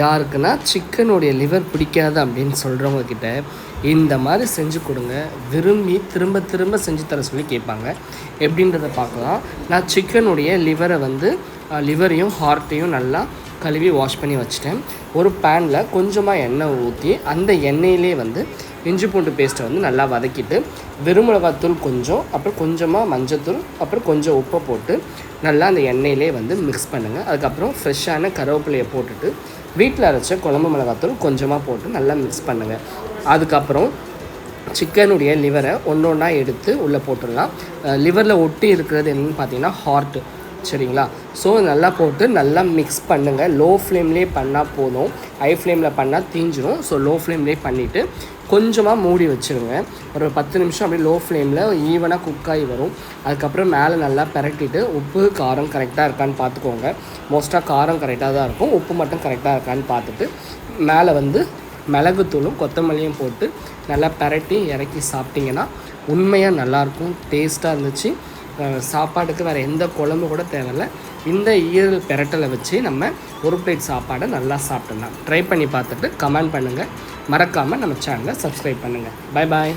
யாருக்குன்னா சிக்கனுடைய லிவர் பிடிக்காது அப்படின்னு சொல்கிறவங்க கிட்ட இந்த மாதிரி செஞ்சு கொடுங்க. விரும்பி திரும்ப திரும்ப செஞ்சு தர சொல்லி கேட்பாங்க. எப்படின்றத பார்க்கலாம். நான் சிக்கனுடைய லிவரையும் ஹார்ட்டையும் நல்லா கழுவி வாஷ் பண்ணி வச்சுட்டேன். ஒரு பேனில் கொஞ்சமாக எண்ணெய் ஊற்றி அந்த எண்ணெயிலே இஞ்சி பூண்டு பேஸ்ட்டை நல்லா வதக்கிட்டு வெறுமிளகாத்தூள் கொஞ்சம், அப்புறம் கொஞ்சமாக மஞ்சத்தூள், அப்புறம் கொஞ்சம் உப்பை போட்டு நல்லா அந்த எண்ணெயிலே மிக்ஸ் பண்ணுங்கள். அதுக்கப்புறம் ஃப்ரெஷ்ஷான கருவேப்பிலையை போட்டுட்டு வீட்டில் அரைச்ச குழம்பு மிளகாத்தூள் கொஞ்சமாக போட்டு நல்லா மிக்ஸ் பண்ணுங்கள். அதுக்கப்புறம் சிக்கனுடைய லிவரை ஒன்று ஒன்றா எடுத்து உள்ளே போட்டுடலாம். லிவரில் ஒட்டி இருக்கிறது என்னென்னு பார்த்தீங்கன்னா ஹார்ட்டு, சரிங்களா? ஸோ நல்லா போட்டு நல்லா மிக்ஸ் பண்ணுங்கள். லோ ஃப்ளேம்லேயே பண்ணால் போதும், ஹை ஃப்ளேமில் பண்ணால் தீஞ்சிரும். ஸோ லோ ஃப்ளேம்லேயே பண்ணிவிட்டு கொஞ்சமாக மூடி வச்சுருங்க. ஒரு 10 நிமிஷம் அப்படியே லோ ஃப்ளேமில் ஈவனாக குக்காகி வரும். அதுக்கப்புறம் மேலே நல்லா பரட்டிட்டு உப்பு காரம் கரெக்டாக இருக்கான்னு பார்த்துக்கோங்க. மோஸ்ட்டாக காரம் கரெக்டாக தான் இருக்கும், உப்பு மட்டும் கரெக்டாக இருக்கான்னு பார்த்துட்டு மேலே மிளகுத்தூளும் கொத்தமல்லியும் போட்டு நல்லா பரட்டி இறக்கி சாப்பிட்டிங்கன்னா உண்மையாக நல்லாயிருக்கும். டேஸ்ட்டாக இருந்துச்சு. சாப்பாட்டுக்கு வேறு எந்த குழம்பு கூட தேவையில்லை. இந்த ஈரல் பெரட்டலை வச்சு நம்ம ஒரு பிளேட் சாப்பாடை நல்லா சாப்பிடலாம். ட்ரை பண்ணி பார்த்துட்டு கமெண்ட் பண்ணுங்கள். மறக்காமல் நம்ம சேனலை சப்ஸ்கிரைப் பண்ணுங்கள். Bye bye.